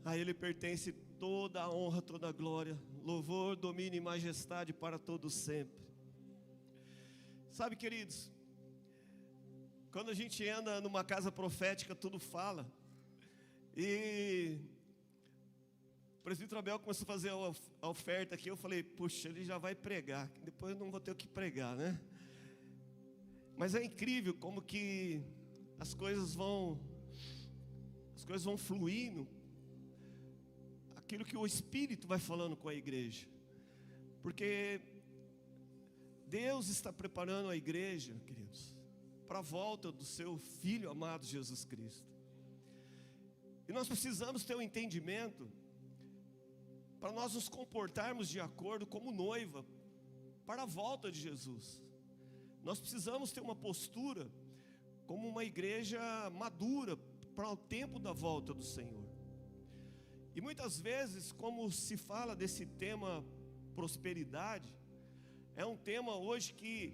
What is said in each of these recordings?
A Ele pertence toda a honra, toda a glória, louvor, domínio e majestade para todos sempre. Sabe, queridos, quando a gente anda numa casa profética, tudo fala. E o presbítero Abel começou a fazer a oferta aqui. Eu falei, puxa, ele já vai pregar, depois eu não vou ter o que pregar, né? Mas é incrível como que as coisas vão fluindo, aquilo que o Espírito vai falando com a igreja. Porque Deus está preparando a igreja, queridos, para a volta do seu Filho amado Jesus Cristo. E nós precisamos ter um entendimento para nós nos comportarmos de acordo como noiva para a volta de Jesus. Nós precisamos ter uma postura como uma igreja madura para o tempo da volta do Senhor. E muitas vezes, como se fala desse tema prosperidade, é um tema hoje que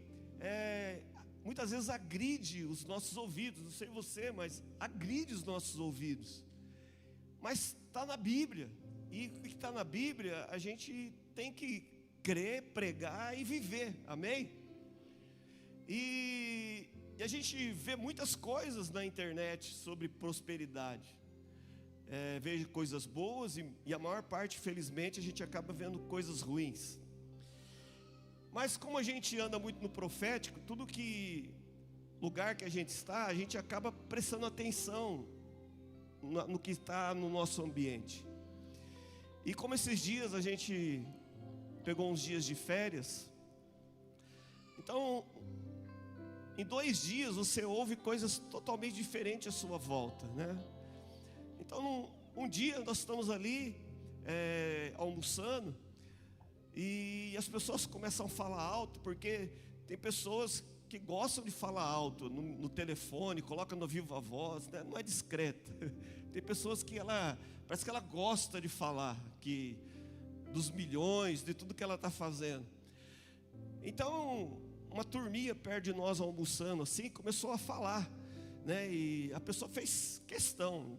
muitas vezes agride os nossos ouvidos. Não sei você, mas agride os nossos ouvidos. Mas está na Bíblia. E o que está na Bíblia, a gente tem que crer, pregar e viver. Amém? E a gente vê muitas coisas na internet sobre prosperidade. Vejo coisas boas e a maior parte, felizmente, a gente acaba vendo coisas ruins. Mas como a gente anda muito no profético, tudo que lugar que a gente está, a gente acaba prestando atenção no que está no nosso ambiente. E como esses dias a gente pegou uns dias de férias, então em 2 dias você ouve coisas totalmente diferentes à sua volta, né? Então um dia nós estamos ali almoçando e as pessoas começam a falar alto, porque tem pessoas que gostam de falar alto no telefone, coloca no viva voz, né? Não é discreta. Tem pessoas que parece que ela gosta de falar dos milhões, de tudo que ela está fazendo. Então uma turminha perto de nós almoçando assim, começou a falar, né? E a pessoa fez questão.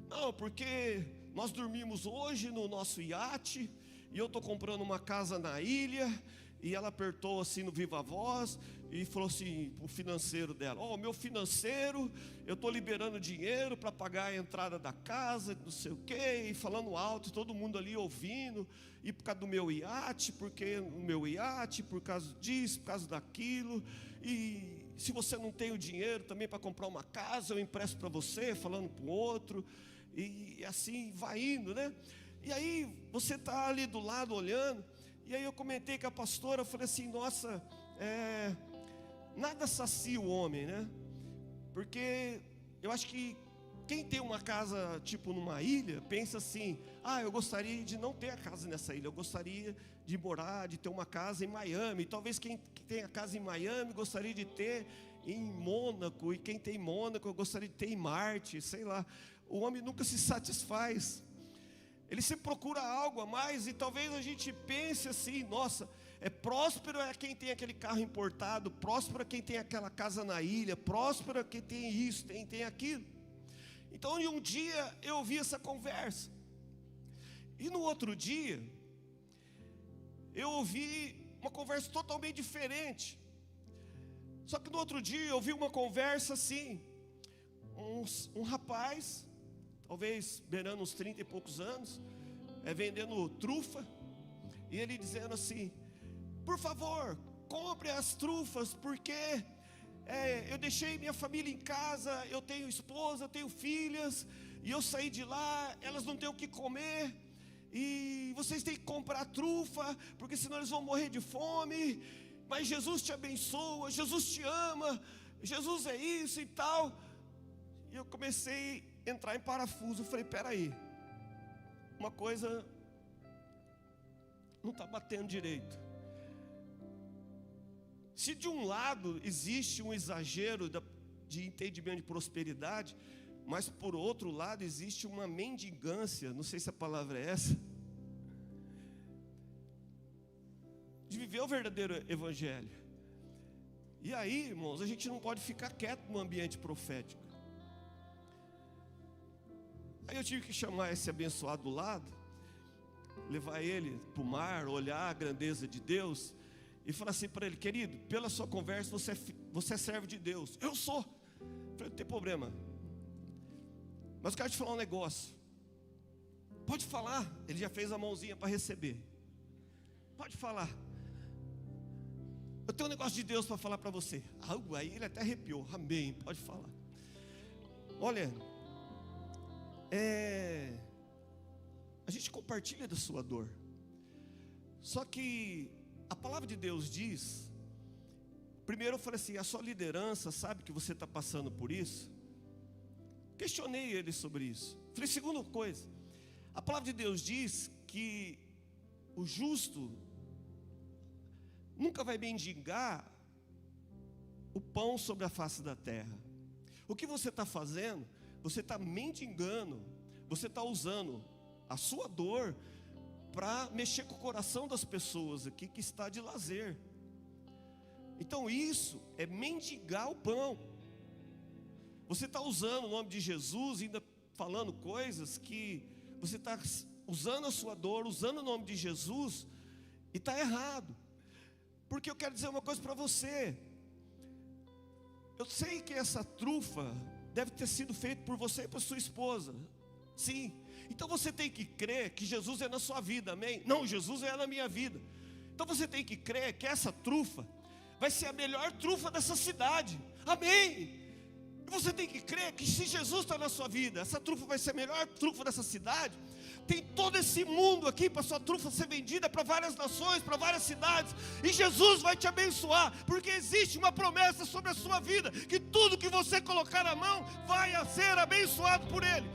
Não, porque nós dormimos hoje no nosso iate, e eu estou comprando uma casa na ilha. E ela apertou assim no viva voz e falou assim para o financeiro dela: meu financeiro, eu estou liberando dinheiro para pagar a entrada da casa, não sei o quê, e falando alto, todo mundo ali ouvindo, e por causa do meu iate, porque o meu iate, por causa disso, por causa daquilo, e se você não tem o dinheiro também para comprar uma casa, eu empresto para você, falando para o outro, e assim vai indo, né? E aí você está ali do lado olhando. E aí eu comentei com a pastora, eu falei assim, nossa, nada sacia o homem, né? Porque eu acho que quem tem uma casa tipo numa ilha, pensa assim, eu gostaria de não ter a casa nessa ilha, eu gostaria de morar, de ter uma casa em Miami. Talvez quem tem a casa em Miami gostaria de ter em Mônaco, e quem tem em Mônaco eu gostaria de ter em Marte, sei lá. O homem nunca se satisfaz. Ele sempre procura algo a mais, e talvez a gente pense assim, nossa, próspero é quem tem aquele carro importado, próspero é quem tem aquela casa na ilha, próspero é quem tem isso, tem aquilo. Então em um dia eu ouvi essa conversa, e no outro dia eu ouvi uma conversa totalmente diferente. Só que no outro dia eu ouvi uma conversa assim, um rapaz, talvez beirando uns 30 e poucos anos, vendendo trufa, e ele dizendo assim: por favor, compre as trufas, porque eu deixei minha família em casa, eu tenho esposa, eu tenho filhas, e eu saí de lá, elas não têm o que comer, e vocês têm que comprar trufa, porque senão eles vão morrer de fome. Mas Jesus te abençoa, Jesus te ama, Jesus é isso e tal. E eu comecei a entrar em parafuso. Eu falei, peraí, uma coisa não está batendo direito. Se de um lado existe um exagero de entendimento de prosperidade, mas por outro lado existe uma mendigância, não sei se a palavra é essa, de viver o verdadeiro evangelho. E aí, irmãos, a gente não pode ficar quieto no ambiente profético. Aí eu tive que chamar esse abençoado do lado, levar ele para o mar, olhar a grandeza de Deus e falar assim para ele: querido, pela sua conversa você é servo de Deus. Eu sou. Eu falei: não tem problema, mas eu quero te falar um negócio. Pode falar. Ele já fez a mãozinha para receber. Pode falar. Eu tenho um negócio de Deus para falar para você. Aí ele até arrepiou. Amém, pode falar. Olha, a gente compartilha da sua dor. Só que a palavra de Deus diz, primeiro eu falei assim: a sua liderança sabe que você está passando por isso? Questionei ele sobre isso. Falei: segunda coisa, a palavra de Deus diz que o justo nunca vai mendigar o pão sobre a face da terra. O que você está fazendo? Você está mendigando, você está usando a sua dor para mexer com o coração das pessoas aqui que está de lazer. Então isso é mendigar o pão. Você está usando o nome de Jesus, ainda falando coisas que você está usando a sua dor, usando o nome de Jesus, e está errado. Porque eu quero dizer uma coisa para você. Eu sei que essa trufa deve ter sido feita por você e por sua esposa. Sim. Então você tem que crer que Jesus é na sua vida, amém? Não, Jesus é na minha vida. Então você tem que crer que essa trufa vai ser a melhor trufa dessa cidade, amém? E você tem que crer que se Jesus está na sua vida, essa trufa vai ser a melhor trufa dessa cidade. Tem todo esse mundo aqui para sua trufa ser vendida para várias nações, para várias cidades, e Jesus vai te abençoar, porque existe uma promessa sobre a sua vida, que tudo que você colocar na mão vai ser abençoado por Ele.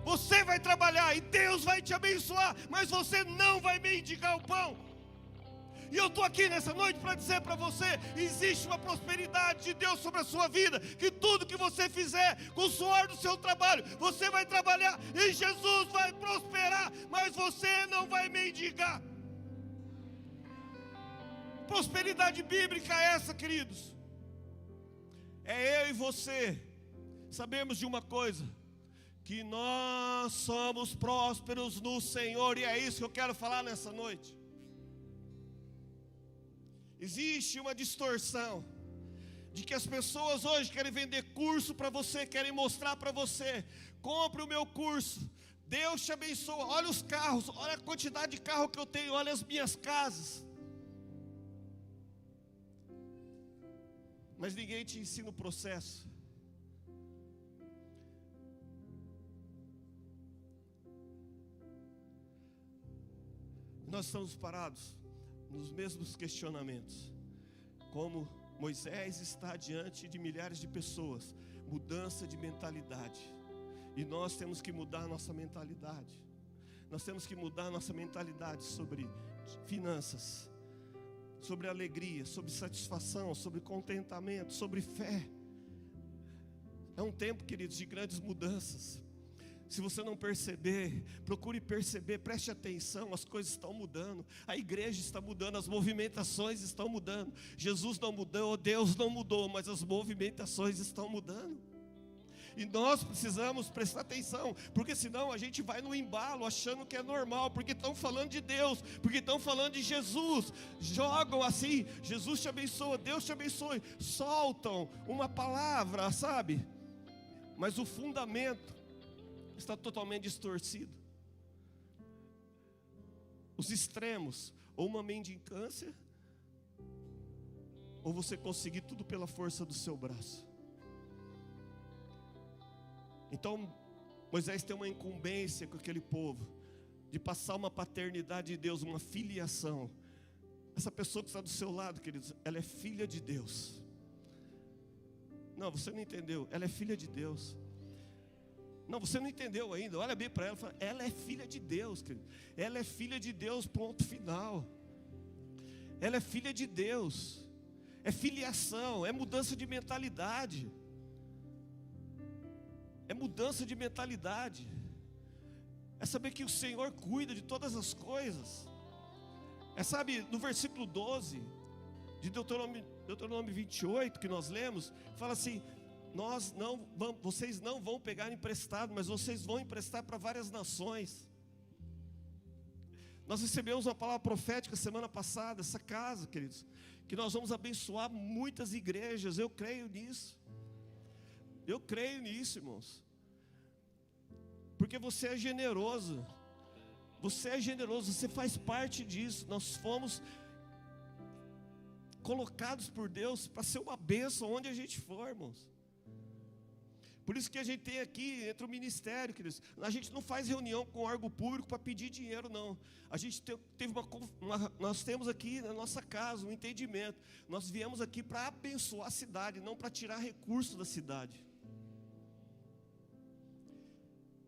Você vai trabalhar e Deus vai te abençoar, mas você não vai mendigar o pão. E eu estou aqui nessa noite para dizer para você: existe uma prosperidade de Deus sobre a sua vida, que tudo que você fizer com o suor do seu trabalho, você vai trabalhar e Jesus vai prosperar, mas você não vai mendigar. Prosperidade bíblica é essa, queridos. É eu e você sabemos de uma coisa, que nós somos prósperos no Senhor, e é isso que eu quero falar nessa noite. Existe uma distorção de que as pessoas hoje querem vender curso para você, querem mostrar para você: compre o meu curso, Deus te abençoa, olha os carros, olha a quantidade de carro que eu tenho, olha as minhas casas. Mas ninguém te ensina o processo. Nós estamos parados nos mesmos questionamentos, como Moisés está diante de milhares de pessoas. Mudança de mentalidade. E nós temos que mudar a nossa mentalidade. Nós temos que mudar a nossa mentalidade sobre finanças, sobre alegria, sobre satisfação, sobre contentamento, sobre fé. É um tempo, queridos, de grandes mudanças. Se você não perceber, procure perceber, preste atenção, as coisas estão mudando, a igreja está mudando, as movimentações estão mudando. Jesus não mudou, Deus não mudou, mas as movimentações estão mudando. E nós precisamos prestar atenção, porque senão a gente vai no embalo achando que é normal, porque estão falando de Deus, porque estão falando de Jesus, jogam assim: Jesus te abençoa, Deus te abençoe, soltam uma palavra, sabe? Mas o fundamento está totalmente distorcido. Os extremos, ou uma mendicância, ou você conseguir tudo pela força do seu braço. Então Moisés tem uma incumbência com aquele povo, de passar uma paternidade de Deus, uma filiação. Essa pessoa que está do seu lado, queridos, ela é filha de Deus. Não, você não entendeu, ela é filha de Deus. Não, você não entendeu ainda. Olha bem para ela e fala: ela é filha de Deus, querido. Ela é filha de Deus, ponto final. Ela é filha de Deus. É filiação, é mudança de mentalidade. É mudança de mentalidade. É saber que o Senhor cuida de todas as coisas. É, sabe, no versículo 12 de Deuteronômio 28, que nós lemos, fala assim: vocês não vão pegar emprestado, mas vocês vão emprestar para várias nações. Nós recebemos uma palavra profética semana passada, essa casa, queridos, que nós vamos abençoar muitas igrejas. Eu creio nisso. Eu creio nisso, irmãos. Porque você é generoso. Você é generoso, você faz parte disso. Nós fomos colocados por Deus para ser uma bênção onde a gente for, irmãos. Por isso que a gente tem aqui, entre o ministério, queridos, a gente não faz reunião com órgão público para pedir dinheiro, não. A gente nós temos aqui na nossa casa um entendimento. Nós viemos aqui para abençoar a cidade, não para tirar recursos da cidade.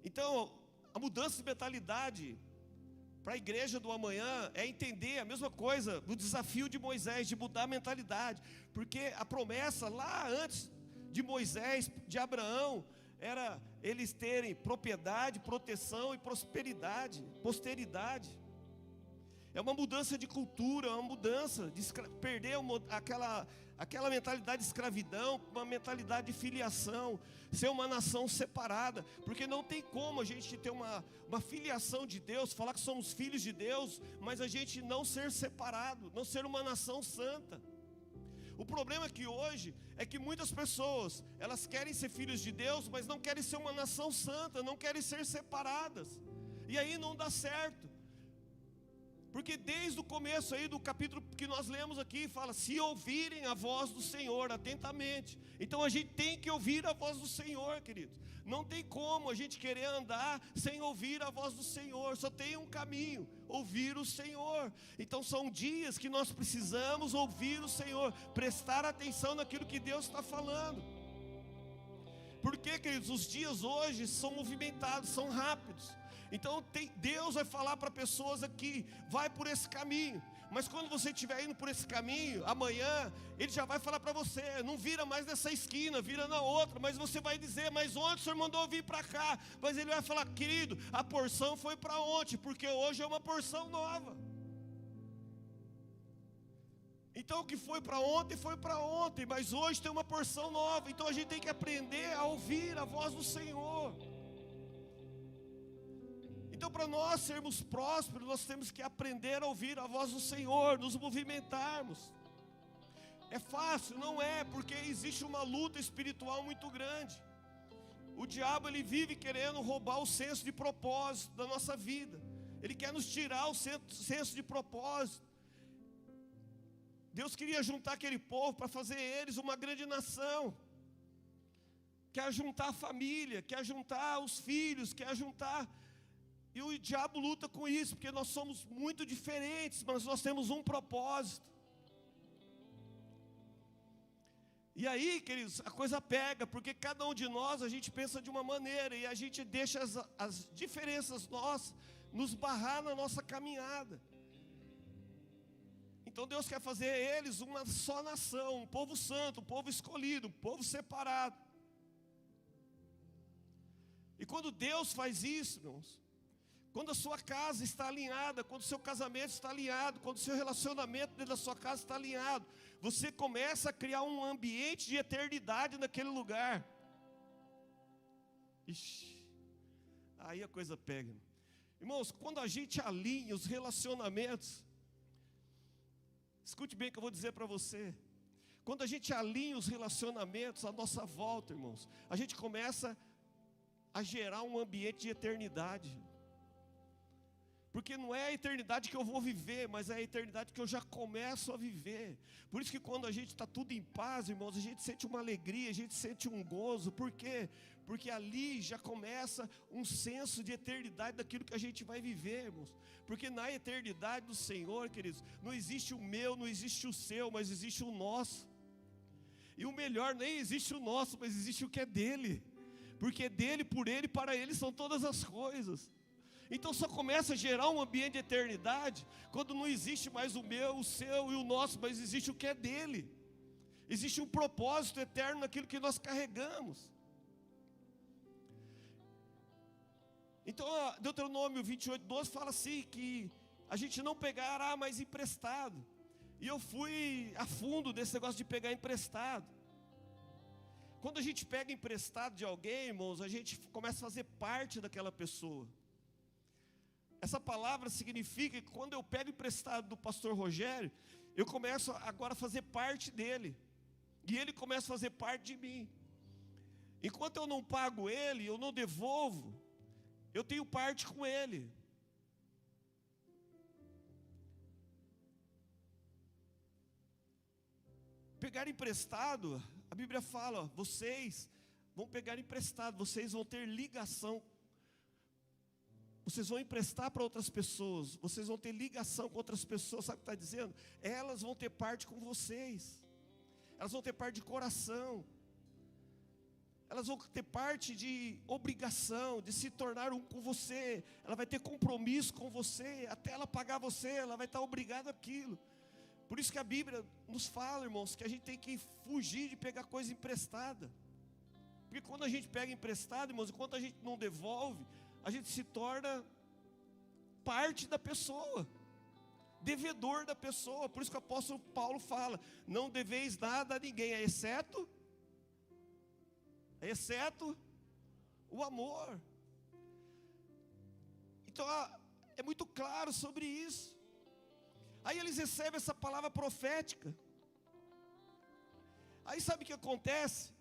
Então, a mudança de mentalidade para a igreja do amanhã é entender a mesma coisa do desafio de Moisés, de mudar a mentalidade. Porque a promessa lá antes de Moisés, de Abraão, era eles terem propriedade, proteção e prosperidade, posteridade. É uma mudança de cultura, é uma mudança de perder aquela mentalidade de escravidão, uma mentalidade de filiação, ser uma nação separada, porque não tem como a gente ter uma filiação de Deus, falar que somos filhos de Deus, mas a gente não ser separado, não ser uma nação santa. O problema aqui hoje é que muitas pessoas, elas querem ser filhos de Deus, mas não querem ser uma nação santa, não querem ser separadas, e aí não dá certo. Porque desde o começo aí do capítulo que nós lemos aqui, fala, se ouvirem a voz do Senhor atentamente. Então a gente tem que ouvir a voz do Senhor, queridos. Não tem como a gente querer andar sem ouvir a voz do Senhor. Só tem um caminho, ouvir o Senhor. Então são dias que nós precisamos ouvir o Senhor, prestar atenção naquilo que Deus está falando. Porque, queridos, os dias hoje são movimentados, são rápidos. Então Deus vai falar para pessoas aqui, vai por esse caminho. Mas quando você estiver indo por esse caminho, amanhã Ele já vai falar para você, não vira mais nessa esquina, vira na outra. Mas você vai dizer, mas ontem o Senhor mandou eu vir para cá. Mas Ele vai falar, querido, a porção foi para ontem, porque hoje é uma porção nova. Então o que foi para ontem, mas hoje tem uma porção nova. Então a gente tem que aprender a ouvir a voz do Senhor. Então, para nós sermos prósperos, nós temos que aprender a ouvir a voz do Senhor, nos movimentarmos. É fácil? Não é, porque existe uma luta espiritual muito grande. O diabo, ele vive querendo roubar o senso de propósito da nossa vida. Ele quer nos tirar o senso de propósito. Deus queria juntar aquele povo para fazer eles uma grande nação. Quer juntar a família, quer juntar os filhos, quer juntar... E o diabo luta com isso, porque nós somos muito diferentes, mas nós temos um propósito. E aí, queridos, a coisa pega, porque cada um de nós, a gente pensa de uma maneira, e a gente deixa as diferenças nossas nos barrar na nossa caminhada. Então Deus quer fazer eles uma só nação, um povo santo, um povo escolhido, um povo separado. E quando Deus faz isso, irmãos, quando a sua casa está alinhada, quando o seu casamento está alinhado, quando o seu relacionamento dentro da sua casa está alinhado, você começa a criar um ambiente de eternidade naquele lugar. Ixi, aí a coisa pega. Irmãos, quando a gente alinha os relacionamentos, escute bem o que eu vou dizer para você. Quando a gente alinha os relacionamentos à nossa volta, irmãos, a gente começa a gerar um ambiente de eternidade. Porque não é a eternidade que eu vou viver, mas é a eternidade que eu já começo a viver. Por isso que quando a gente está tudo em paz, irmãos, a gente sente uma alegria, a gente sente um gozo. Por quê? Porque ali já começa um senso de eternidade daquilo que a gente vai viver, irmãos. Porque na eternidade do Senhor, queridos, não existe o meu, não existe o seu, mas existe o nosso. E o melhor, nem existe o nosso, mas existe o que é dele. Porque dele, por ele, para ele são todas as coisas. Então só começa a gerar um ambiente de eternidade quando não existe mais o meu, o seu e o nosso, mas existe o que é dele. Existe um propósito eterno naquilo que nós carregamos. Então Deuteronômio 28:12 fala assim, que a gente não pegará mais emprestado. E eu fui a fundo desse negócio de pegar emprestado. Quando a gente pega emprestado de alguém, irmãos, a gente começa a fazer parte daquela pessoa. Essa palavra significa que quando eu pego emprestado do pastor Rogério, eu começo agora a fazer parte dele. E ele começa a fazer parte de mim. Enquanto eu não pago ele, eu não devolvo, eu tenho parte com ele. Pegar emprestado, a Bíblia fala, vocês vão pegar emprestado, vocês vão ter ligação. Vocês vão emprestar para outras pessoas, vocês vão ter ligação com outras pessoas, sabe o que está dizendo? Elas vão ter parte com vocês, elas vão ter parte de coração, elas vão ter parte de obrigação, de se tornar um com você, ela vai ter compromisso com você, até ela pagar você, ela vai estar obrigada àquilo. Por isso que a Bíblia nos fala, irmãos, que a gente tem que fugir de pegar coisa emprestada, porque quando a gente pega emprestado, irmãos, enquanto a gente não devolve, a gente se torna parte da pessoa, devedor da pessoa. Por isso que o apóstolo Paulo fala, não deveis nada a ninguém, exceto o amor. Então é muito claro sobre isso. Aí eles recebem essa palavra profética. Aí sabe o que acontece?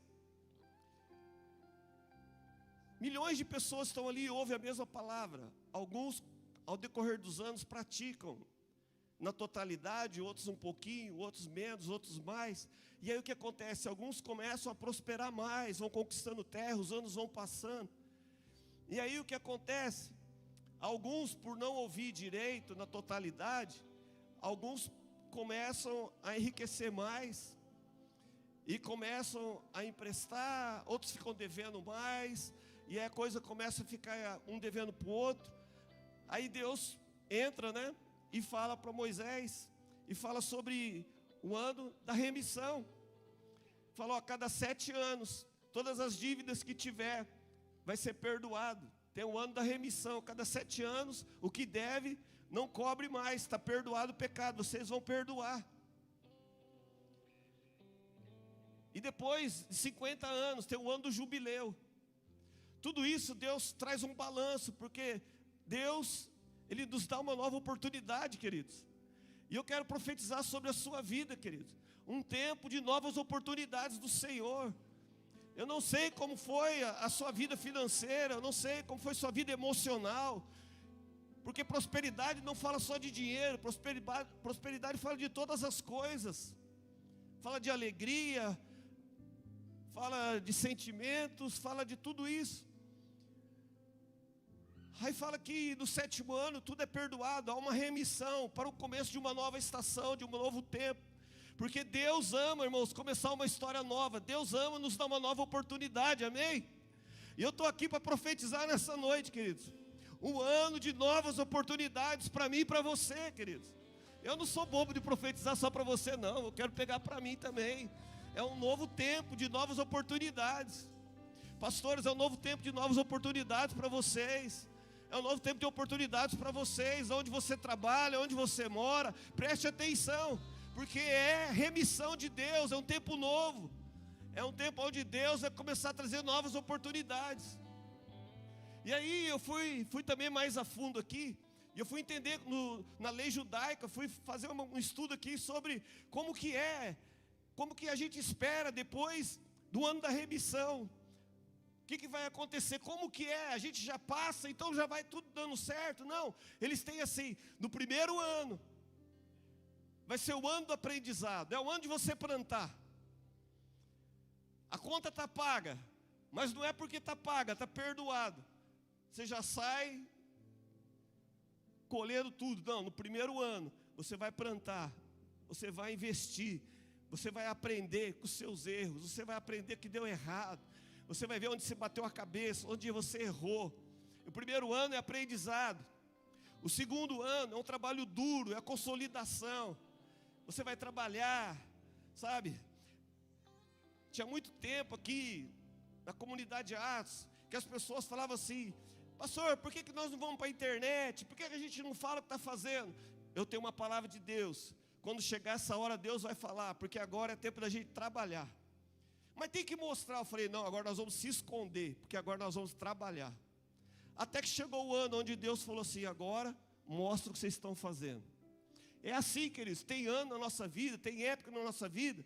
Milhões de pessoas estão ali e ouvem a mesma palavra. Alguns, ao decorrer dos anos, praticam na totalidade, outros um pouquinho, outros menos, outros mais. E aí o que acontece? Alguns começam a prosperar mais, vão conquistando terra, os anos vão passando. E aí o que acontece? Alguns, por não ouvir direito na totalidade, alguns começam a enriquecer mais e começam a emprestar, outros ficam devendo mais, e aí a coisa começa a ficar um devendo para o outro. Aí Deus entra, né, e fala para Moisés, e fala sobre o ano da remissão. Falou, a cada 7 anos, todas as dívidas que tiver, vai ser perdoado. Tem o ano da remissão, cada 7 anos, o que deve, não cobre mais, está perdoado o pecado, vocês vão perdoar. E depois de 50 anos, tem o ano do jubileu. Tudo isso Deus traz um balanço, porque Deus, Ele nos dá uma nova oportunidade, queridos. E eu quero profetizar sobre a sua vida, queridos, um tempo de novas oportunidades do Senhor. Eu não sei como foi a sua vida financeira, eu não sei como foi a sua vida emocional, porque prosperidade não fala só de dinheiro, prosperidade fala de todas as coisas, fala de alegria, fala de sentimentos, fala de tudo isso. Aí fala que no 7º ano tudo é perdoado, há uma remissão para o começo de uma nova estação, de um novo tempo. Porque Deus ama, irmãos, começar uma história nova. Deus ama nos dar uma nova oportunidade, amém? E eu estou aqui para profetizar nessa noite, queridos, um ano de novas oportunidades para mim e para você, queridos. Eu não sou bobo de profetizar só para você, não, eu quero pegar para mim também. É um novo tempo de novas oportunidades. Pastores, é um novo tempo de novas oportunidades para vocês. É um novo tempo de oportunidades para vocês, onde você trabalha, onde você mora. Preste atenção, porque é remissão de Deus, é um tempo novo. É um tempo onde Deus vai começar a trazer novas oportunidades. E aí eu fui também mais a fundo aqui, e eu fui entender na lei judaica, fui fazer um estudo aqui sobre como que a gente espera depois do ano da remissão. O que vai acontecer? Como que é? A gente já passa, então já vai tudo dando certo? Não, eles têm assim, no primeiro ano, vai ser o ano do aprendizado, é o ano de você plantar. A conta está paga, mas não é porque está paga, está perdoado. Você já sai colhendo tudo. Não, no primeiro ano, você vai plantar, você vai investir, você vai aprender com os seus erros, você vai aprender que deu errado. Você vai ver onde você bateu a cabeça, onde você errou. O primeiro ano é aprendizado. O segundo ano é um trabalho duro, é a consolidação. Você vai trabalhar, sabe? Tinha muito tempo aqui, na comunidade Atos, que as pessoas falavam assim: pastor, por que nós não vamos para a internet? Por que a gente não fala o que está fazendo? Eu tenho uma palavra de Deus. Quando chegar essa hora, Deus vai falar, porque agora é tempo da gente trabalhar. Mas tem que mostrar. Eu falei, não, agora nós vamos se esconder, porque agora nós vamos trabalhar. Até que chegou o ano onde Deus falou assim, agora mostra o que vocês estão fazendo. É assim, queridos, tem ano na nossa vida, tem época na nossa vida,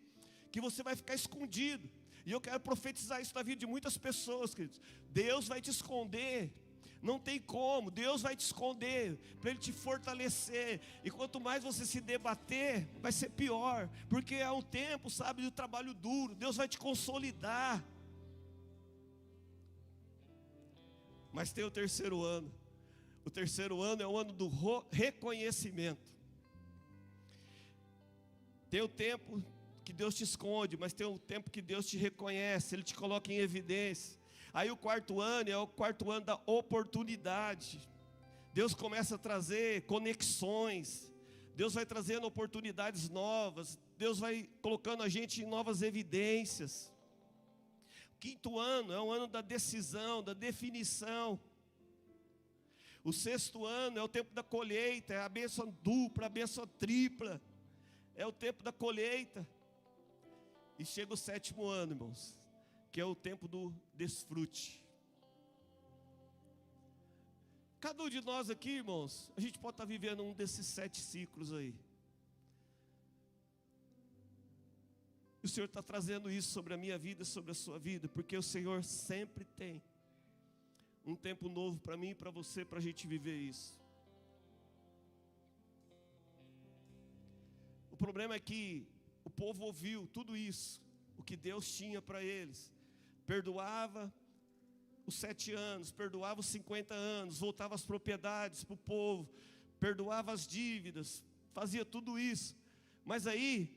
que você vai ficar escondido. E eu quero profetizar isso na vida de muitas pessoas, queridos. Deus vai te esconder. Não tem como, Deus vai te esconder, para Ele te fortalecer. E quanto mais você se debater, vai ser pior. Porque é um tempo, sabe, de trabalho duro. Deus vai te consolidar. Mas tem o terceiro ano. O terceiro ano é o ano do reconhecimento. Tem o tempo que Deus te esconde, mas tem o tempo que Deus te reconhece, Ele te coloca em evidência. Aí o quarto ano é o quarto ano da oportunidade. Deus começa a trazer conexões. Deus vai trazendo oportunidades novas. Deus vai colocando a gente em novas evidências. O quinto ano é o ano da decisão, da definição. O sexto ano é o tempo da colheita, é a bênção dupla, a bênção tripla. É o tempo da colheita. E chega o sétimo ano, irmãos, que é o tempo do desfrute. Cada um de nós aqui, irmãos, a gente pode estar vivendo um desses 7 ciclos aí. E o Senhor está trazendo isso sobre a minha vida, sobre a sua vida, porque o Senhor sempre tem um tempo novo para mim e para você, para a gente viver isso. O problema é que o povo ouviu tudo isso, o que Deus tinha para eles. Perdoava os 7 anos, perdoava os 50 anos, voltava as propriedades para o povo, perdoava as dívidas, fazia tudo isso. Mas aí,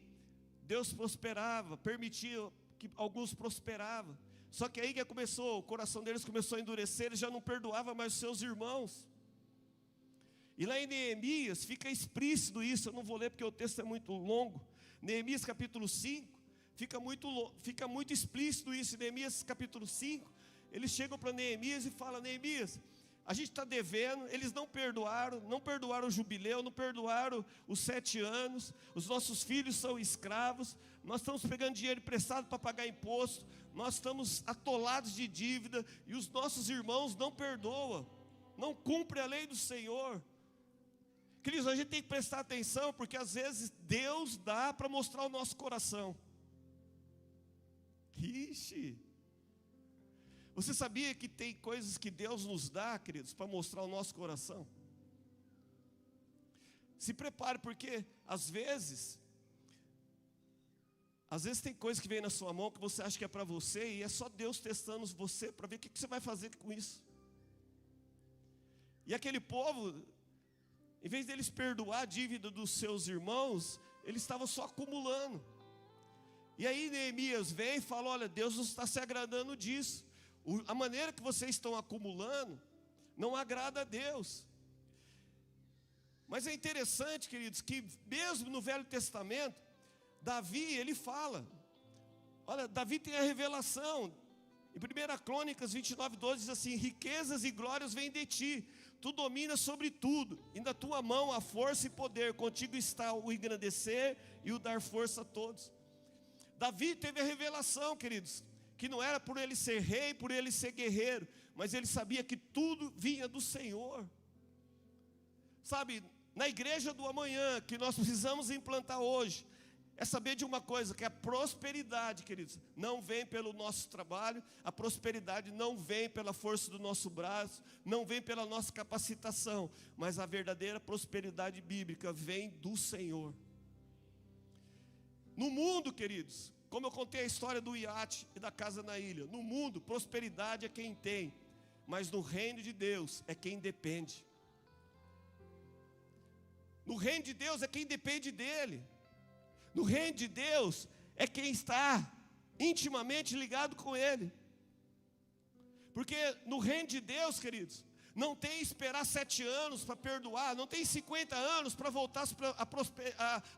Deus prosperava, permitia que alguns prosperavam. Só que aí que começou, o coração deles começou a endurecer, eles já não perdoavam mais os seus irmãos. E lá em Neemias fica explícito isso, eu não vou ler porque o texto é muito longo. Neemias capítulo 5, fica muito explícito isso. Em Neemias capítulo 5, eles chegam para Neemias e falam, Neemias, a gente está devendo, eles não perdoaram o jubileu, não perdoaram os 7 anos, os nossos filhos são escravos, nós estamos pegando dinheiro emprestado para pagar imposto, nós estamos atolados de dívida, e os nossos irmãos não perdoam, não cumprem a lei do Senhor. Queridos, a gente tem que prestar atenção, porque às vezes Deus dá para mostrar o nosso coração. Ixi! Você sabia que tem coisas que Deus nos dá, queridos, para mostrar o nosso coração? Se prepare, porque às vezes tem coisas que vem na sua mão que você acha que é para você, e é só Deus testando você para ver o que você vai fazer com isso. E aquele povo, em vez deles perdoar a dívida dos seus irmãos, eles estavam só acumulando. E aí Neemias vem e fala, olha, Deus não está se agradando disso. A maneira que vocês estão acumulando não agrada a Deus. Mas é interessante, queridos, que mesmo no Velho Testamento, Davi, ele fala, olha, Davi tem a revelação. Em 1 Crônicas 29:12 diz assim, riquezas e glórias vêm de ti, tu dominas sobre tudo, e na tua mão há força e poder, contigo está o engrandecer e o dar força a todos. Davi teve a revelação, queridos, que não era por ele ser rei, por ele ser guerreiro, mas ele sabia que tudo vinha do Senhor. Sabe, na igreja do amanhã, que nós precisamos implantar hoje, é saber de uma coisa, que a prosperidade, queridos, não vem pelo nosso trabalho, a prosperidade não vem pela força do nosso braço, não vem pela nossa capacitação, mas a verdadeira prosperidade bíblica vem do Senhor. No mundo, queridos, como eu contei a história do iate e da casa na ilha, no mundo, prosperidade é quem tem, mas no reino de Deus é quem depende. No reino de Deus é quem depende dele. No reino de Deus é quem está intimamente ligado com ele. Porque no reino de Deus, queridos, não tem esperar 7 anos para perdoar, não tem 50 anos para voltar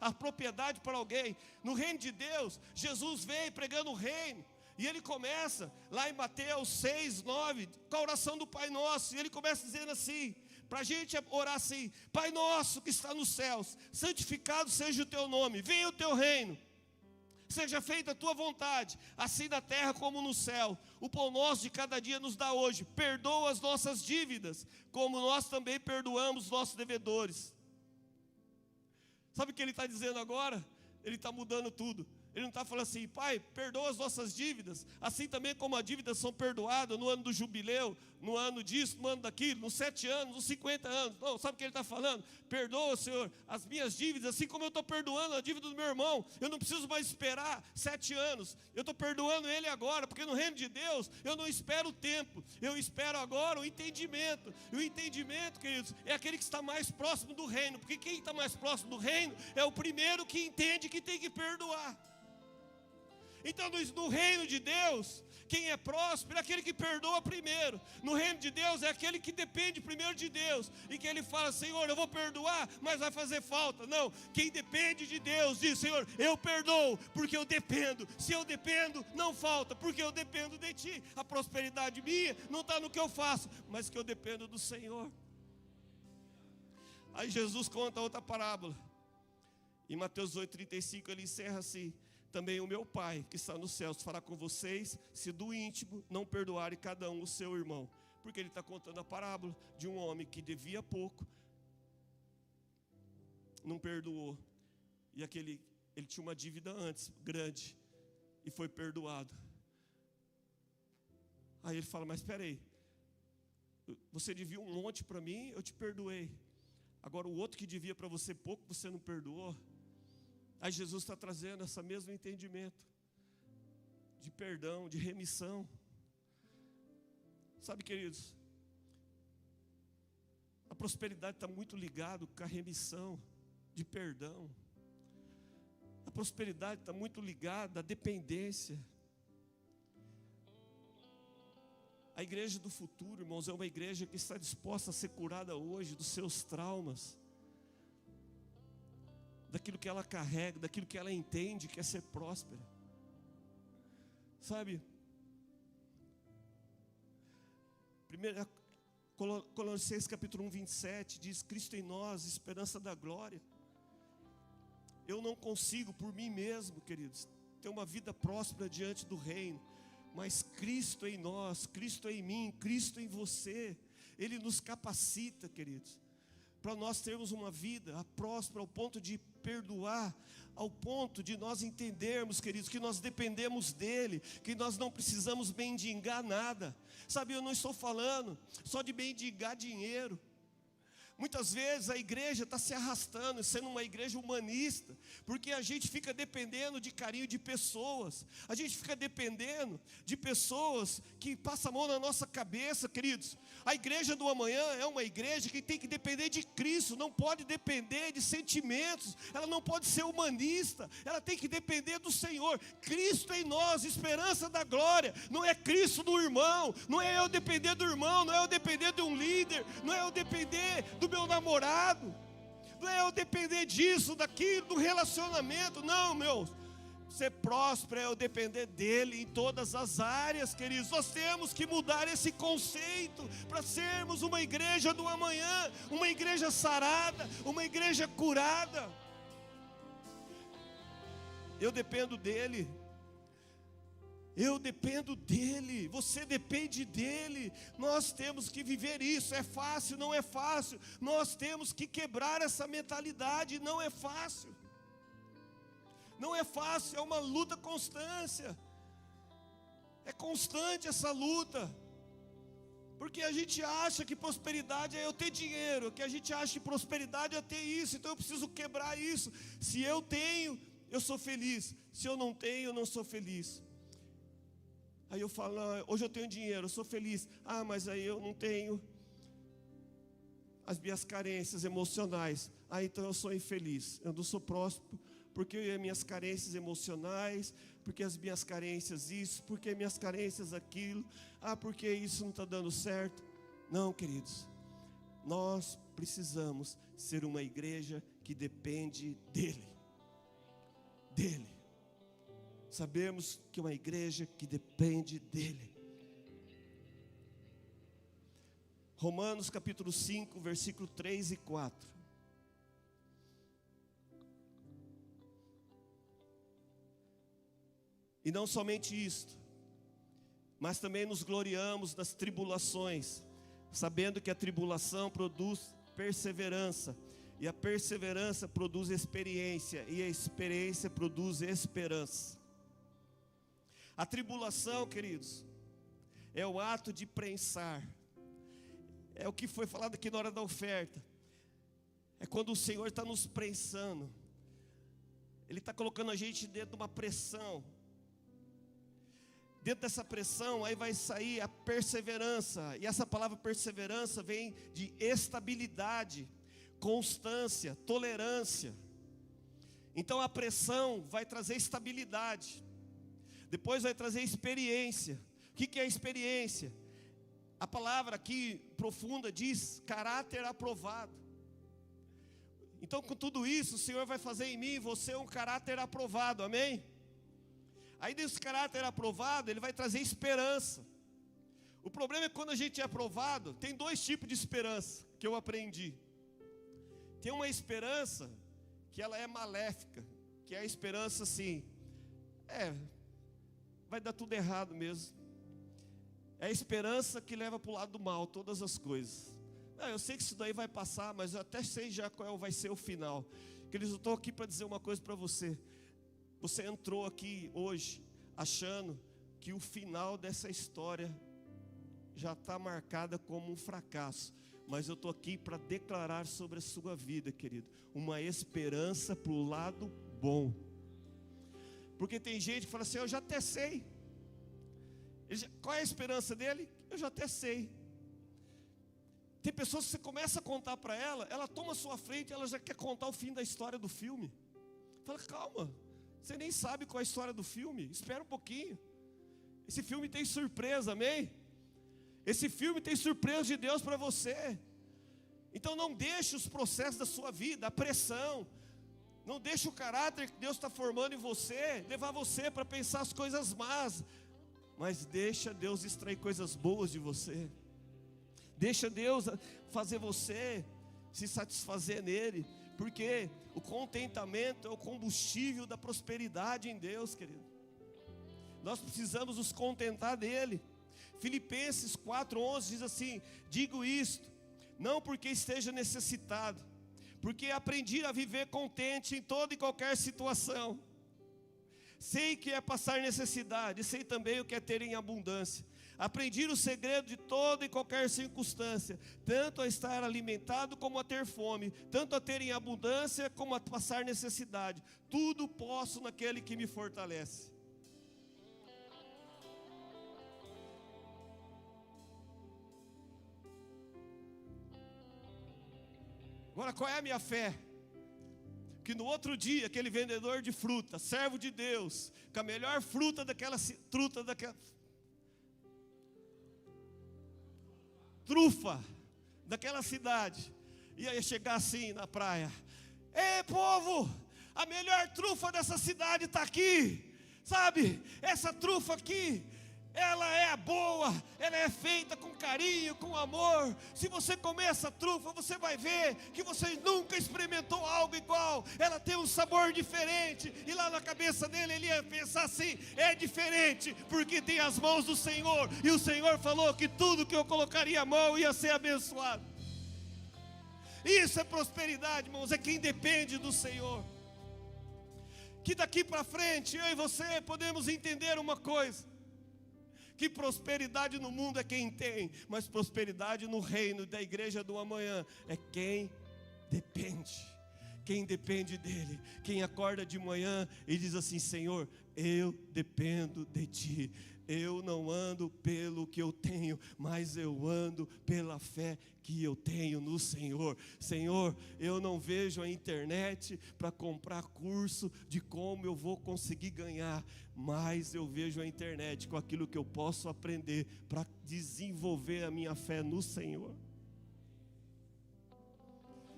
a propriedade para alguém. No reino de Deus, Jesus vem pregando o reino, e ele começa lá em Mateus 6:9, com a oração do Pai Nosso, e ele começa dizendo assim, para a gente orar assim, Pai Nosso que está nos céus, santificado seja o teu nome, venha o teu reino, Seja feita a tua vontade, assim na terra como no céu. O pão nosso de cada dia nos dá hoje. Perdoa as nossas dívidas, como nós também perdoamos os nossos devedores. Sabe o que ele está dizendo agora? Ele está mudando tudo. Ele não está falando assim: Pai, perdoa as nossas dívidas, assim também como as dívidas são perdoadas no ano do jubileu, no ano disso, no ano daquilo, nos 7 anos, nos 50 anos. Não, sabe o que ele está falando? Perdoa, Senhor, as minhas dívidas, assim como eu estou perdoando a dívida do meu irmão. Eu não preciso mais esperar 7 anos, eu estou perdoando ele agora, porque no reino de Deus eu não espero o tempo, eu espero agora o entendimento. E o entendimento, queridos, é aquele que está mais próximo do reino, porque quem está mais próximo do reino é o primeiro que entende que tem que perdoar. Então no reino de Deus, quem é próspero é aquele que perdoa primeiro. No reino de Deus é aquele que depende primeiro de Deus, e que ele fala: Senhor, eu vou perdoar, mas vai fazer falta. Não, quem depende de Deus diz: Senhor, eu perdoo porque eu dependo. Se eu dependo, não falta, porque eu dependo de Ti. A prosperidade minha não está no que eu faço, mas que eu dependo do Senhor. Aí Jesus conta outra parábola. Em Mateus 8,35 ele encerra assim: também o meu Pai que está nos céus fará com vocês, se do íntimo não perdoarem cada um o seu irmão. Porque ele está contando a parábola de um homem que devia pouco, não perdoou, e ele tinha uma dívida antes, grande, e foi perdoado. Aí ele fala: mas espera aí, você devia um monte para mim, eu te perdoei. Agora o outro que devia para você pouco, você não perdoou. Aí Jesus está trazendo esse mesmo entendimento de perdão, de remissão. Sabe, queridos, a prosperidade está muito ligada com a remissão, de perdão. A prosperidade está muito ligada à dependência. A igreja do futuro, irmãos, é uma igreja que está disposta a ser curada hoje dos seus traumas, daquilo que ela carrega, daquilo que ela entende que é ser próspera. Sabe? Colossenses capítulo 1, 27 diz: Cristo em nós, esperança da glória. Eu não consigo por mim mesmo, queridos, ter uma vida próspera diante do reino, mas Cristo em nós, Cristo em mim, Cristo em você, Ele nos capacita, queridos, para nós termos uma vida próspera ao ponto de perdoar, ao ponto de nós entendermos, queridos, que nós dependemos dEle, que nós não precisamos mendigar nada. Sabe, eu não estou falando só de mendigar dinheiro. Muitas vezes a igreja está se arrastando, sendo uma igreja humanista, porque a gente fica dependendo de carinho de pessoas, a gente fica dependendo de pessoas que passam a mão na nossa cabeça, queridos. A igreja do amanhã é uma igreja que tem que depender de Cristo, não pode depender de sentimentos, ela não pode ser humanista, ela tem que depender do Senhor. Cristo em nós, esperança da glória. Não é Cristo no irmão, não é eu depender do irmão, não é eu depender de um líder, não é eu depender do meu namorado, não é eu depender disso, daquilo, do relacionamento. Não, meus, ser próspero é eu depender dele em todas as áreas, queridos. Nós temos que mudar esse conceito para sermos uma igreja do amanhã, uma igreja sarada, uma igreja curada. Eu dependo dele. Eu dependo dele, você depende dele. Nós temos que viver isso. É fácil? Não é fácil. Nós temos que quebrar essa mentalidade. Não é fácil. Não é fácil, é uma luta constância. É constante essa luta. Porque a gente acha que prosperidade é eu ter dinheiro, que a gente acha que prosperidade é ter isso. Então eu preciso quebrar isso. Se eu tenho, eu sou feliz. Se eu não tenho, eu não sou feliz. Aí eu falo: não, hoje eu tenho dinheiro, eu sou feliz. Ah, mas aí eu não tenho as minhas carências emocionais. Ah, então eu sou infeliz, eu não sou próspero, porque as minhas carências emocionais, porque as minhas carências isso, porque as minhas carências aquilo. Ah, porque isso não está dando certo. Não, queridos, nós precisamos ser uma igreja que depende dEle. DEle. Sabemos que é uma igreja que depende dEle. Romanos capítulo 5, versículo 3 e 4. E não somente isto, mas também nos gloriamos nas tribulações, sabendo que a tribulação produz perseverança, e a perseverança produz experiência, e a experiência produz esperança. A tribulação, queridos, é o ato de prensar, é o que foi falado aqui na hora da oferta, é quando o Senhor está nos prensando, Ele está colocando a gente dentro de uma pressão. Dentro dessa pressão, aí vai sair a perseverança. E essa palavra perseverança vem de estabilidade, constância, tolerância. Então a pressão vai trazer estabilidade. Depois vai trazer experiência. O que é a experiência? A palavra aqui profunda diz caráter aprovado. Então com tudo isso, o Senhor vai fazer em mim e você um caráter aprovado, amém? Aí desse caráter aprovado, Ele vai trazer esperança. O problema é que quando a gente é aprovado, tem dois tipos de esperança que eu aprendi. Tem uma esperança que ela é maléfica, que é a esperança assim, vai dar tudo errado mesmo. É a esperança que leva para o lado do mal, todas as coisas. Não, eu sei que isso daí vai passar, mas eu até sei já qual vai ser o final. Queridos, eu estou aqui para dizer uma coisa para você. Você entrou aqui hoje achando que o final dessa história já está marcada como um fracasso. Mas eu estou aqui para declarar sobre a sua vida, querido, uma esperança para o lado bom. Porque tem gente que fala assim, eu já até sei. Qual é a esperança dele? Eu já até sei. Tem pessoas que você começa a contar para ela, ela toma a sua frente, ela já quer contar o fim da história do filme. Fala, calma, você nem sabe qual é a história do filme, espera um pouquinho. Esse filme tem surpresa, amém? Esse filme tem surpresa de Deus para você. Então não deixe os processos da sua vida, a pressão, não deixe o caráter que Deus está formando em você levar você para pensar as coisas más, mas deixa Deus extrair coisas boas de você. Deixa Deus fazer você se satisfazer nele, porque o contentamento é o combustível da prosperidade em Deus, querido. Nós precisamos nos contentar dele. Filipenses 4:11 diz assim: digo isto, não porque esteja necessitado, porque aprendi a viver contente em toda e qualquer situação. Sei que é passar necessidade, sei também o que é ter em abundância. Aprendi o segredo de toda e qualquer circunstância, tanto a estar alimentado como a ter fome, tanto a ter em abundância como a passar necessidade. Tudo posso naquele que me fortalece. Agora, qual é a minha fé? Que no outro dia, aquele vendedor de fruta, servo de Deus, com a melhor fruta daquela trufa daquela cidade, ia chegar assim na praia: ei, povo, a melhor trufa dessa cidade está aqui, sabe? Essa trufa aqui, ela é boa, ela é feita com carinho, com amor. Se você comer essa trufa, você vai ver que você nunca experimentou algo igual. Ela tem um sabor diferente. E lá na cabeça dele, ele ia pensar assim: é diferente, porque tem as mãos do Senhor. E o Senhor falou que tudo que eu colocaria a mão ia ser abençoado. Isso é prosperidade, irmãos, é quem depende do Senhor. Que daqui para frente, eu e você podemos entender uma coisa: que prosperidade no mundo é quem tem, mas prosperidade no reino da igreja do amanhã é quem depende dele, quem acorda de manhã e diz assim: Senhor, eu dependo de ti, eu não ando pelo que eu tenho, mas eu ando pela fé que eu tenho no Senhor. Senhor, eu não vejo a internet para comprar curso de como eu vou conseguir ganhar, mas eu vejo a internet com aquilo que eu posso aprender para desenvolver a minha fé no Senhor.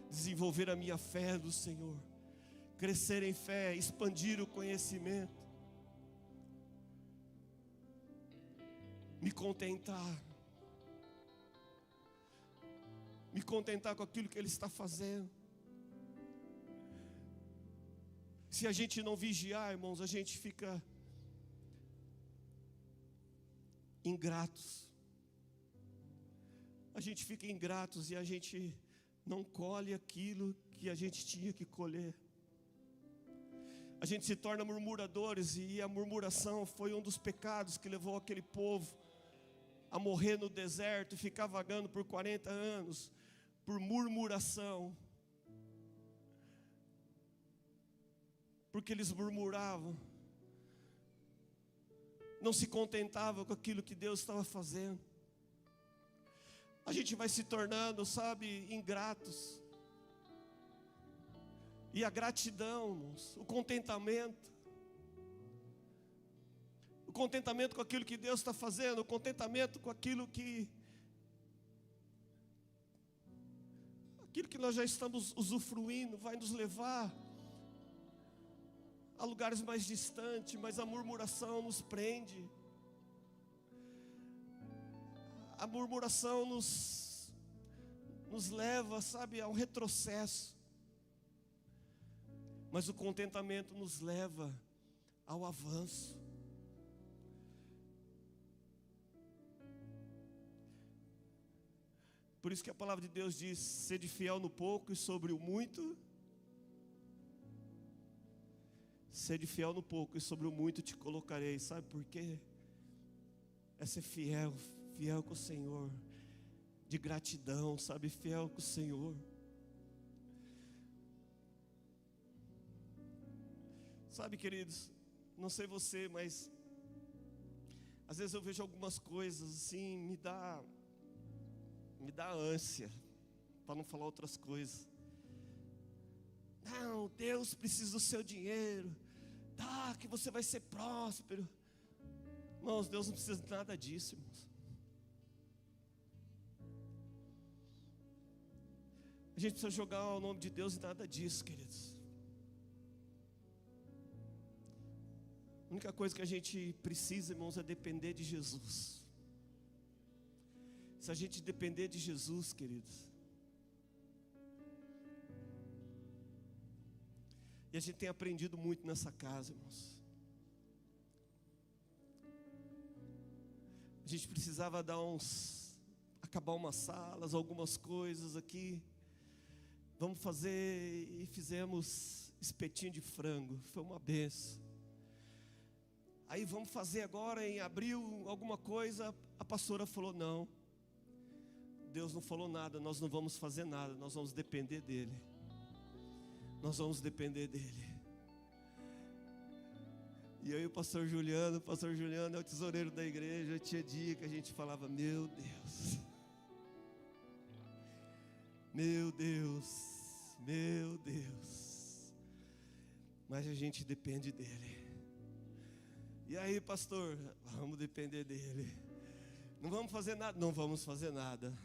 Desenvolver a minha fé no Senhor, crescer em fé, expandir o conhecimento, me contentar com aquilo que Ele está fazendo. Se a gente não vigiar, irmãos, a gente fica ingratos. A gente fica ingratos e a gente não colhe aquilo que a gente tinha que colher. A gente se torna murmuradores, e a murmuração foi um dos pecados que levou aquele povo a morrer no deserto e ficar vagando por 40 anos, por murmuração. Porque eles murmuravam, não se contentavam com aquilo que Deus estava fazendo. A gente vai se tornando, sabe, ingratos. E a gratidão, irmãos, o contentamento com aquilo que Deus está fazendo, o contentamento com aquilo que nós já estamos usufruindo, vai nos levar a lugares mais distantes, mas a murmuração nos prende. A murmuração nos leva, sabe, a um retrocesso. Mas o contentamento nos leva ao avanço. Por isso que a palavra de Deus diz: sede fiel no pouco e sobre o muito. Sede fiel no pouco e sobre o muito te colocarei. Sabe por quê? É ser fiel com o Senhor, de gratidão, sabe, fiel com o Senhor. Sabe, queridos, não sei você, mas às vezes eu vejo algumas coisas assim, me dá ânsia, para não falar outras coisas. Não, Deus precisa do seu dinheiro, que você vai ser próspero. Irmãos, Deus não precisa de nada disso, irmãos. A gente precisa jogar o nome de Deus em nada disso, queridos. A única coisa que a gente precisa, irmãos, é depender de Jesus. Se a gente depender de Jesus, queridos, e a gente tem aprendido muito nessa casa, irmãos. A gente precisava acabar umas salas, algumas coisas aqui. Vamos fazer, e fizemos espetinho de frango, foi uma benção. Aí vamos fazer agora em abril alguma coisa. A pastora falou: não, Deus não falou nada, nós não vamos fazer nada, nós vamos depender dEle. Nós vamos depender dEle. E eu e o pastor Juliano é o tesoureiro da igreja. Tinha dia que a gente falava: meu Deus, meu Deus, meu Deus. Mas a gente depende dEle. E aí, pastor, vamos depender dEle. Não vamos fazer nada? Não vamos fazer nada.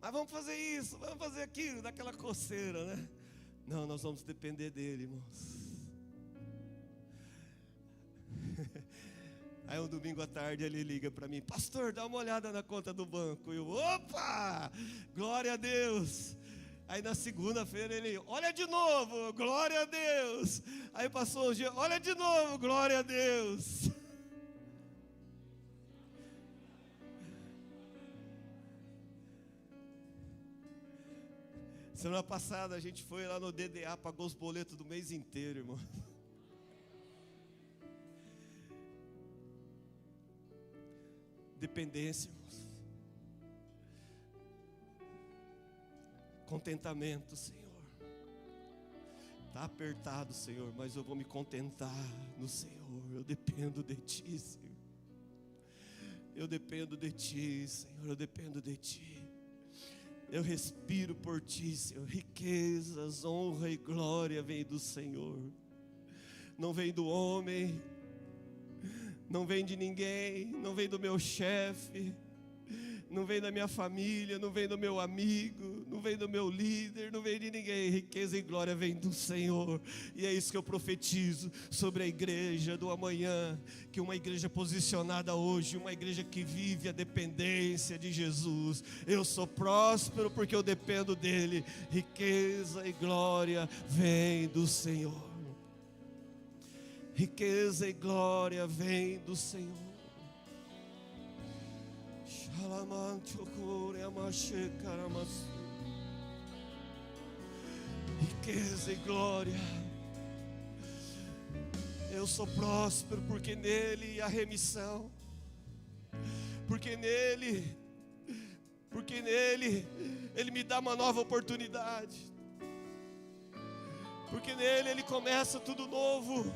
Mas vamos fazer isso, vamos fazer aquilo, daquela coceira, né? Não, nós vamos depender dEle, irmãos. Aí um domingo à tarde ele liga para mim: pastor, dá uma olhada na conta do banco. Eu: opa, glória a Deus. Aí na segunda-feira ele: olha de novo, glória a Deus. Aí passou um dia: olha de novo, glória a Deus. Semana passada a gente foi lá no DDA, pagou os boletos do mês inteiro, irmão. Dependência, irmãos. Contentamento, Senhor. Está apertado, Senhor, mas eu vou me contentar no Senhor. Eu dependo de Ti, Senhor. Eu dependo de Ti, Senhor. Eu dependo de Ti. Eu respiro por Ti, Senhor. Riquezas, honra e glória vem do Senhor. Não vem do homem, não vem de ninguém, não vem do meu chefe, não vem da minha família, não vem do meu amigo, não vem do meu líder, não vem de ninguém. Riqueza e glória vem do Senhor. E é isso que eu profetizo sobre a igreja do amanhã, que uma igreja posicionada hoje, uma igreja que vive a dependência de Jesus. Eu sou próspero porque eu dependo dEle. Riqueza e glória vem do Senhor. Riqueza e glória vem do Senhor. Riqueza e glória. Eu sou próspero porque nele há remissão. Porque nele Ele me dá uma nova oportunidade. Porque nele Ele começa tudo novo.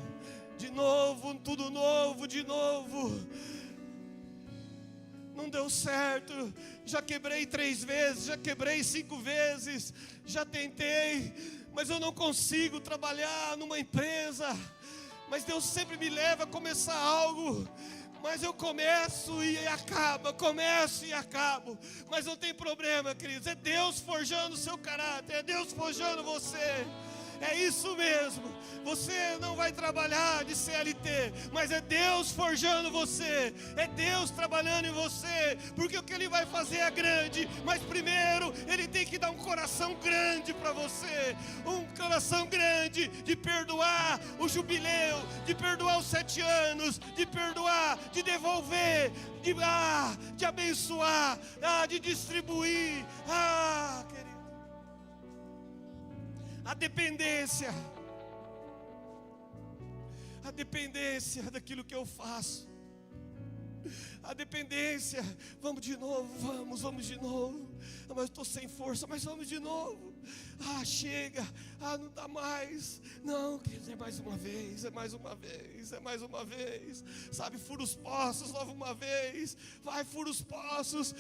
De novo, tudo novo, de novo. Não deu certo, já quebrei 3 vezes, já quebrei 5 vezes, já tentei, mas eu não consigo trabalhar numa empresa. Mas Deus sempre me leva a começar algo. Mas eu começo e acabo. Mas não tem problema, queridos. É Deus forjando o seu caráter. É Deus forjando você. É isso mesmo. Você não vai trabalhar de CLT, mas é Deus forjando você. É Deus trabalhando em você. Porque o que Ele vai fazer é grande. Mas primeiro Ele tem que dar um coração grande para você. Um coração grande de perdoar o jubileu, de perdoar os 7 anos, de perdoar, de devolver, de abençoar, de distribuir. Querido, a dependência daquilo que eu faço. A dependência, vamos de novo, vamos de novo. Mas eu estou sem força, mas vamos de novo. Chega, não dá mais. Não, queridos, é mais uma vez. Sabe, fura os poços, nova uma vez. Vai, fura os poços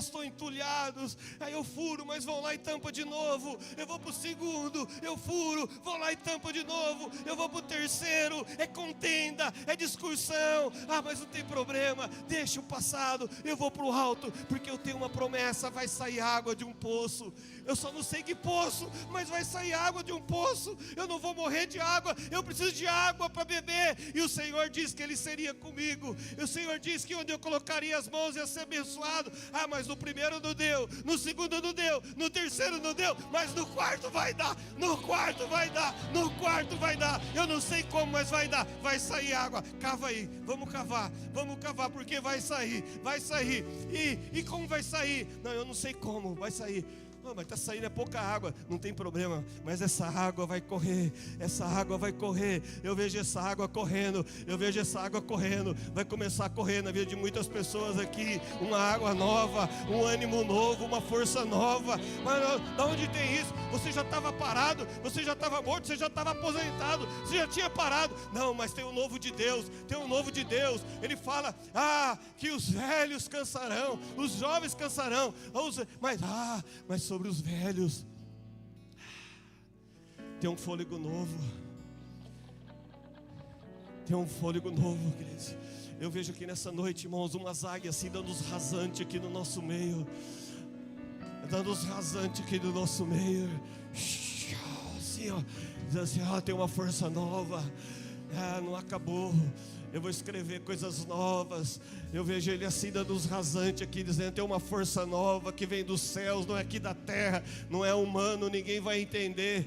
estão entulhados. Aí eu furo, mas vão lá e tampa de novo. Eu vou para o segundo, eu furo, vou lá e tampa de novo. Eu vou para o terceiro, é contenda, é discussão. Mas não tem problema, deixa o passado, eu vou para o alto, porque eu tenho uma promessa, vai sair água de um poço. Eu só não sei que poço, mas vai sair água de um poço. Eu não vou morrer de água, eu preciso de água para beber. E o Senhor disse que Ele seria comigo. E o Senhor disse que onde eu colocaria as mãos ia ser abençoado. Mas no primeiro não deu, no segundo não deu, no terceiro não deu, mas no quarto vai dar, no quarto vai dar. Eu não sei como, mas vai dar, vai sair água. Cava aí, vamos cavar, porque vai sair. E como vai sair? Não, eu não sei como, vai sair. Mas está saindo é pouca água, não tem problema, mas essa água vai correr, eu vejo essa água correndo, vai começar a correr na vida de muitas pessoas aqui, uma água nova, um ânimo novo, uma força nova. Mas da onde tem isso? Você já estava parado, você já estava morto, você já estava aposentado, você já tinha parado. Não, mas tem um novo de Deus, Ele fala, que os velhos cansarão, os jovens cansarão, mas sobre os velhos tem um fôlego novo. Queridos. Eu vejo aqui nessa noite, irmãos, umas águias assim dando uns rasantes aqui no nosso meio. Assim, diz assim, tem uma força nova. Não acabou. Eu vou escrever coisas novas. Eu vejo ele assim dando uns rasantes aqui, dizendo, tem uma força nova que vem dos céus, não é aqui da terra, não é humano, ninguém vai entender,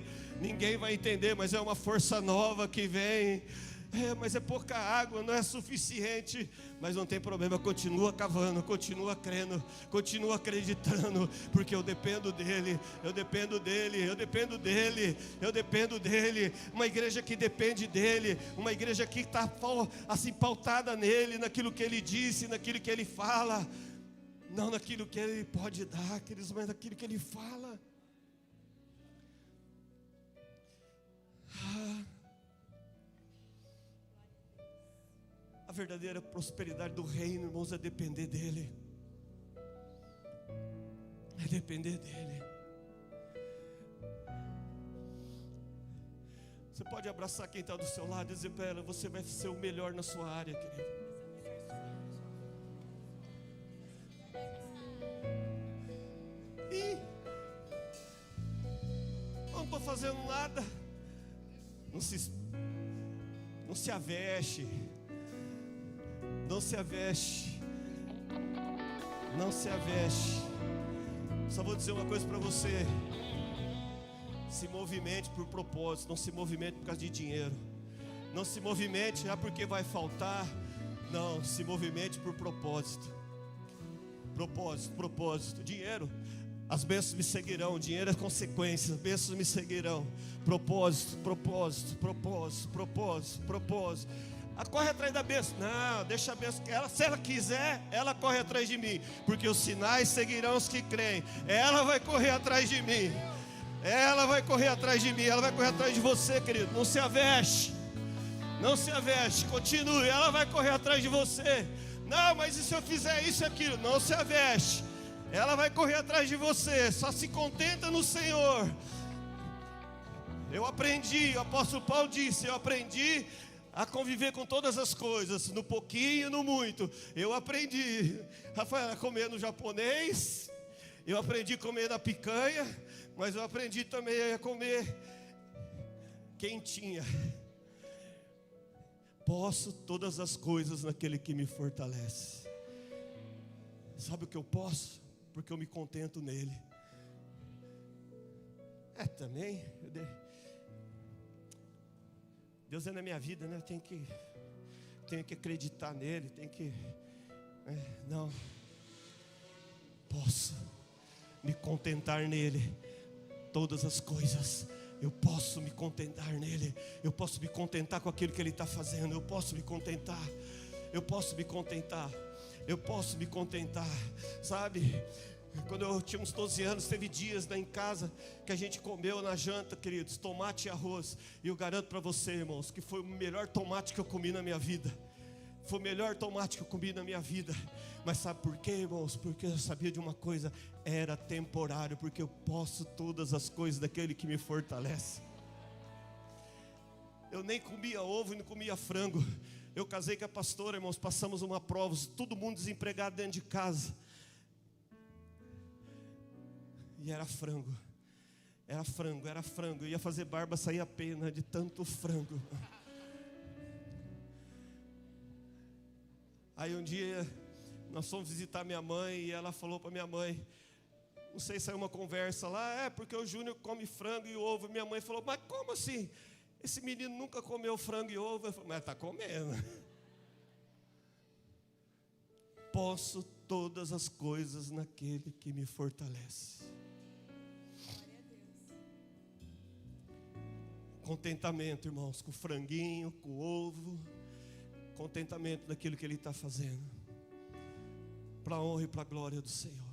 mas é uma força nova que vem. Mas é pouca água, não é suficiente. Mas não tem problema, continua cavando, continua crendo, continua acreditando, porque eu dependo dele. Uma igreja que depende dele, uma igreja que está assim pautada nele, naquilo que ele disse, naquilo que ele fala, não naquilo que ele pode dar, queridos, mas naquilo que ele fala. A verdadeira prosperidade do reino, irmãos, é depender dele. Você pode abraçar quem está do seu lado e dizer para ela, você vai ser o melhor na sua área, querido. Não estou fazendo nada. Não se aveste. Não se aveste. Só vou dizer uma coisa para você. Se movimente por propósito. Não se movimente por causa de dinheiro. Não se movimente porque vai faltar. Não, se movimente por propósito. Propósito. Dinheiro, as bênçãos me seguirão. Dinheiro é consequência, as bênçãos me seguirão. Propósito. Corre atrás da bênção. Não, deixa a bênção. Se ela quiser, ela corre atrás de mim. Porque os sinais seguirão os que creem. Ela vai correr atrás de mim. Ela vai correr atrás de mim. Ela vai correr atrás de você, querido. Não se aveste. Continue. Ela vai correr atrás de você. Não, mas e se eu fizer isso e aquilo? Não se aveste. Ela vai correr atrás de você. Só se contenta no Senhor. Eu aprendi, o apóstolo Paulo disse, eu aprendi a conviver com todas as coisas, no pouquinho e no muito. Eu aprendi, Rafael, a comer no japonês. Eu aprendi a comer na picanha. Mas eu aprendi também a comer quentinha. Posso todas as coisas naquele que me fortalece. Sabe o que eu posso? Porque eu me contento nele. Também Deus é na minha vida, né? Eu tenho que acreditar nele, não. Posso me contentar nele. Todas as coisas, eu posso me contentar nele. Eu posso me contentar com aquilo que ele está fazendo. Eu posso me contentar. Sabe, quando eu tinha uns 12 anos, teve dias em casa que a gente comeu na janta, queridos, tomate e arroz. E eu garanto para você, irmãos, que foi o melhor tomate que eu comi na minha vida. Mas sabe por quê, irmãos? Porque eu sabia de uma coisa: era temporário. Porque eu posso todas as coisas daquele que me fortalece. Eu nem comia ovo e não comia frango. Eu casei com a pastora, irmãos, passamos uma prova, todo mundo desempregado dentro de casa. E era frango. Eu ia fazer barba, saía a pena de tanto frango. Aí um dia nós fomos visitar minha mãe e ela falou para minha mãe, não sei se saiu uma conversa lá, porque o Júnior come frango e ovo. Minha mãe falou, mas como assim? Esse menino nunca comeu frango e ovo. Eu falei, mas está comendo. Posso todas as coisas naquele que me fortalece. Contentamento, irmãos, com o franguinho, com o ovo. Contentamento daquilo que ele está fazendo, para a honra e para a glória do Senhor.